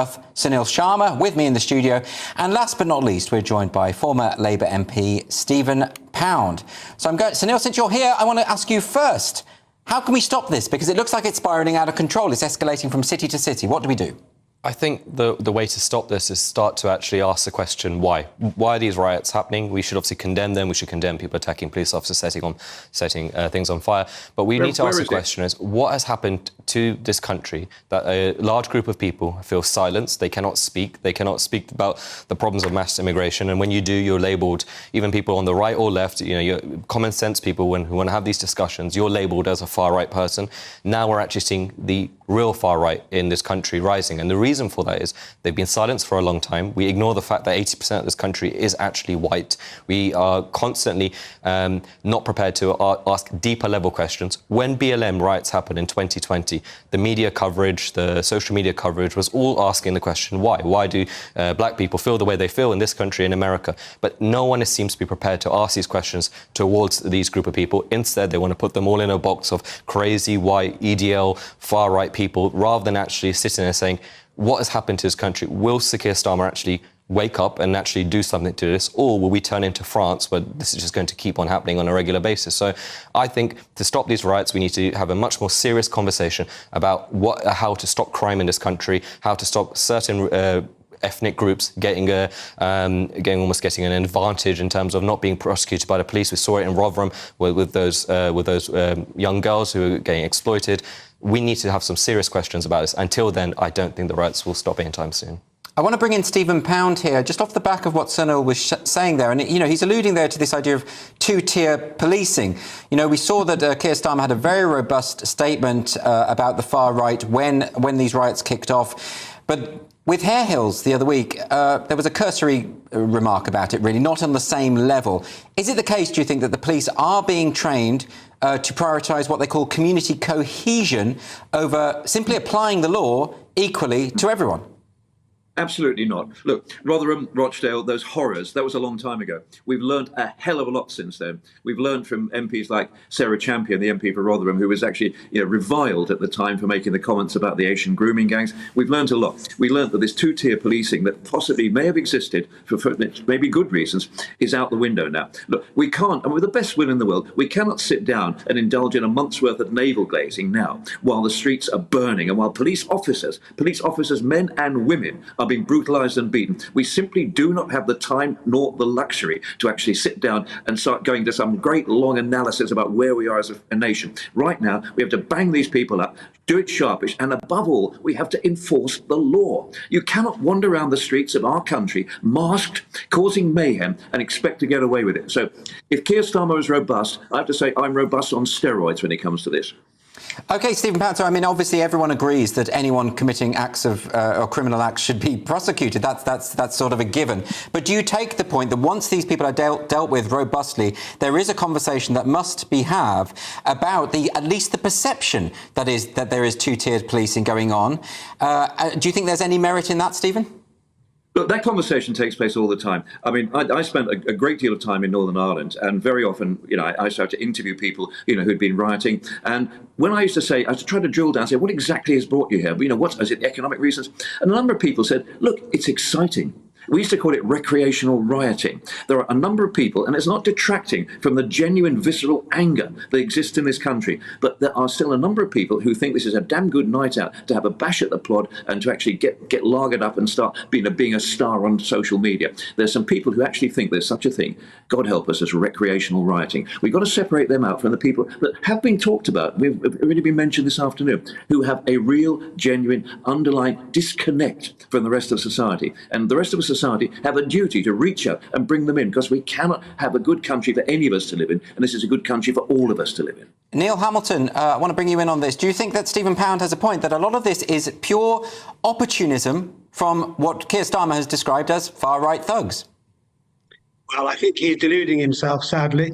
Sunil Sharma with me in the studio, and last but not least we're joined by former Labour MP Stephen Pound. So Sunil, since you're here, I want to ask you first, how can we stop this? Because it looks like it's spiralling out of control. It's escalating from city to city. What do we do? I think the way to stop this is start to actually ask the question, why? Why are these riots happening? We should obviously condemn them. We should condemn people attacking police officers, setting things on fire. But we need to ask the question is, what has happened to this country that a large group of people feel silenced? They cannot speak. They cannot speak about the problems of mass immigration. And when you do, you're labelled, even people on the right or left, you know, you're common sense people who want to have these discussions, you're labelled as a far-right person. Now we're actually seeing the real far-right in this country rising. And the reason for that is they've been silenced for a long time. We ignore the fact that 80% of this country is actually white. We are constantly not prepared to ask deeper level questions. When BLM riots happened in 2020, the media coverage, the social media coverage was all asking the question, why? Why do black people feel the way they feel in this country, in America? But no one seems to be prepared to ask these questions towards these group of people. Instead, they want to put them all in a box of crazy white EDL far-right people, rather than actually sitting there saying, what has happened to this country? Will Sir Keir Starmer actually wake up and actually do something to this? Or will we turn into France, where this is just going to keep on happening on a regular basis? So I think to stop these riots, we need to have a much more serious conversation about how to stop crime in this country, how to stop certain ethnic groups getting an advantage in terms of not being prosecuted by the police. We saw it in Rotherham with those young girls who are getting exploited. We need to have some serious questions about this. Until then, I don't think the riots will stop anytime soon. I want to bring in Stephen Pound here, just off the back of what Sunil was saying there. And, you know, he's alluding there to this idea of two-tier policing. You know, we saw that Keir Starmer had a very robust statement about the far right when these riots kicked off. But with Hare Hills the other week, there was a cursory remark about it, really, not on the same level. Is it the case, do you think, that the police are being trained to prioritise what they call community cohesion over simply applying the law equally to everyone? Absolutely not. Look, Rotherham, Rochdale, those horrors, that was a long time ago. We've learned a hell of a lot since then. We've learned from MPs like Sarah Champion, the MP for Rotherham, who was actually reviled at the time for making the comments about the Asian grooming gangs. We've learned a lot. We learned that this two-tier policing that possibly may have existed for maybe good reasons is out the window now. Look, we can't, and with the best will in the world, we cannot sit down and indulge in a month's worth of navel glazing now while the streets are burning and while police officers, men and women, are being brutalised and beaten. We simply do not have the time nor the luxury to actually sit down and start going to some great long analysis about where we are as a nation. Right now, we have to bang these people up, do it sharpish, and above all, we have to enforce the law. You cannot wander around the streets of our country masked, causing mayhem, and expect to get away with it. So if Keir Starmer is robust, I have to say I'm robust on steroids when it comes to this. OK, Stephen Pound, so I mean, obviously everyone agrees that anyone committing acts of or criminal acts should be prosecuted. That's sort of a given. But do you take the point that once these people are dealt with robustly, there is a conversation that must be had about at least the perception that there is two-tiered policing going on? Do you think there's any merit in that, Stephen? Look, that conversation takes place all the time. I mean, I spent a great deal of time in Northern Ireland, and very often, I used to have to interview people, who'd been rioting. And when I used to try to drill down, say, what exactly has brought you here? Is it economic reasons? And a number of people said, look, it's exciting. We used to call it recreational rioting. There are a number of people, and it's not detracting from the genuine visceral anger that exists in this country, but there are still a number of people who think this is a damn good night out to have a bash at the plod and to actually get lagered up and start being a star on social media. There's some people who actually think there's such a thing, God help us, as recreational rioting. We've got to separate them out from the people that have been talked about, we've already been mentioned this afternoon, who have a real, genuine, underlying disconnect from the rest of society. And the rest of society have a duty to reach out and bring them in, because we cannot have a good country for any of us to live in, and this is a good country for all of us to live in. Neil Hamilton, I want to bring you in on this. Do you think that Stephen Pound has a point, that a lot of this is pure opportunism from what Keir Starmer has described as far-right thugs? Well, I think he's deluding himself, sadly.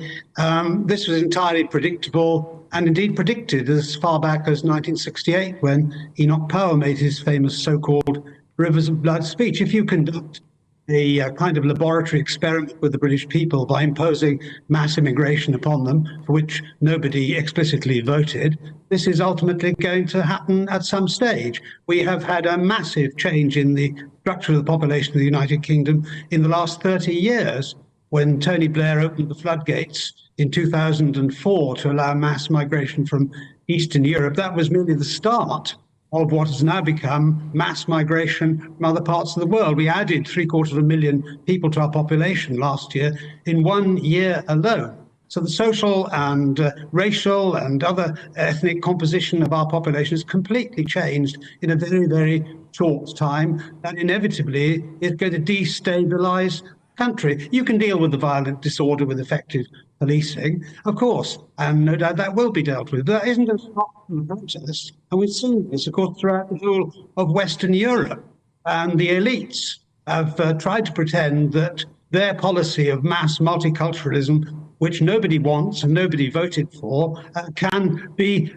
This was entirely predictable and indeed predicted as far back as 1968, when Enoch Powell made his famous so-called Rivers of Blood speech. If you conduct a kind of laboratory experiment with the British people by imposing mass immigration upon them, for which nobody explicitly voted. This is ultimately going to happen at some stage. We have had a massive change in the structure of the population of the United Kingdom in the last 30 years. When Tony Blair opened the floodgates in 2004 to allow mass migration from Eastern Europe, that was merely the start of what has now become mass migration from other parts of the world. We added 750,000 people to our population last year in 1 year alone. So the social and racial and other ethnic composition of our population has completely changed in a very, very short time. That inevitably is going to destabilize the country. You can deal with the violent disorder with effective policing, of course, and no doubt that will be dealt with. But that isn't a stop from the process. And we've seen this, of course, throughout the whole of Western Europe. And the elites have tried to pretend that their policy of mass multiculturalism, which nobody wants and nobody voted for, can be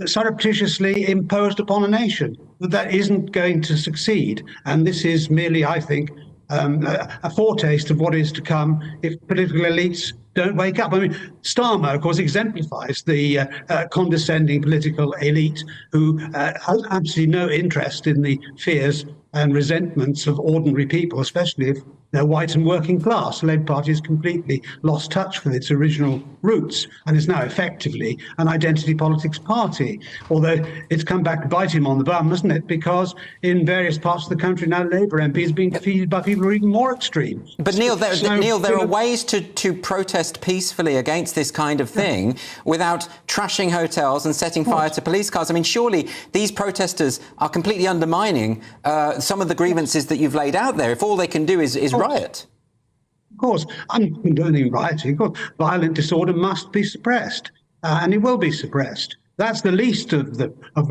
surreptitiously imposed upon a nation. But that isn't going to succeed. And this is merely, I think, a foretaste of what is to come if political elites don't wake up. I mean, Starmer, of course, exemplifies the condescending political elite who has absolutely no interest in the fears and resentments of ordinary people, especially if they're white and working class. The Labour Party has completely lost touch with its original roots and is now effectively an identity politics party. Although it's come back to bite him on the bum, hasn't it? Because in various parts of the country now, Labour MPs are being defeated by people who are even more extreme. But Neil, there are ways to protest peacefully against this kind of thing without trashing hotels and setting fire to police cars. I mean, surely these protesters are completely undermining some of the grievances that you've laid out there. If all they can do is riot. Of course, I'm condoning rioting. Of course, violent disorder must be suppressed, and it will be suppressed. That's the least of the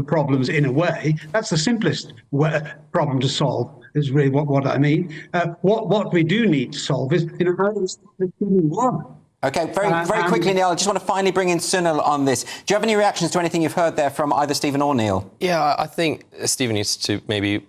problems in a way. That's the simplest problem to solve. Is really what I mean. What we do need to solve is, how do we stop this getting worse? Okay, very quickly, Neil, I just want to finally bring in Sunil on this. Do you have any reactions to anything you've heard there from either Stephen or Neil? Yeah, I think Stephen needs to maybe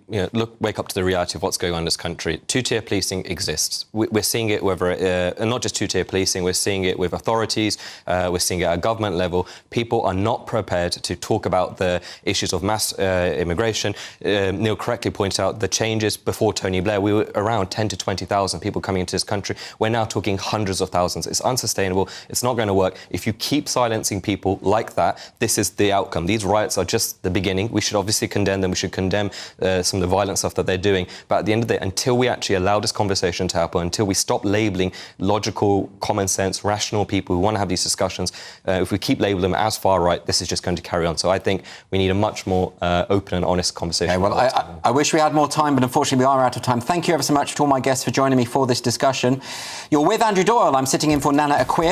wake up to the reality of what's going on in this country. Two-tier policing exists. We're seeing it and not just two-tier policing, we're seeing it with authorities, we're seeing it at government level. People are not prepared to talk about the issues of mass immigration. Neil correctly pointed out the changes before Tony Blair. We were around 10 to 20,000 people coming into this country. We're now talking hundreds of thousands. It's unsustainable. It's not going to work. If you keep silencing people like that, this is the outcome. These riots are just the beginning. We should obviously condemn them. We should condemn some of the violent stuff that they're doing. But at the end of the day, until we actually allow this conversation to happen, until we stop labelling logical, common sense, rational people who want to have these discussions, if we keep labeling them as far right, this is just going to carry on. So I think we need a much more open and honest conversation. Okay, well, I wish we had more time, but unfortunately we are out of time. Thank you ever so much to all my guests for joining me for this discussion. You're with Andrew Doyle. I'm sitting in for Nana Akua.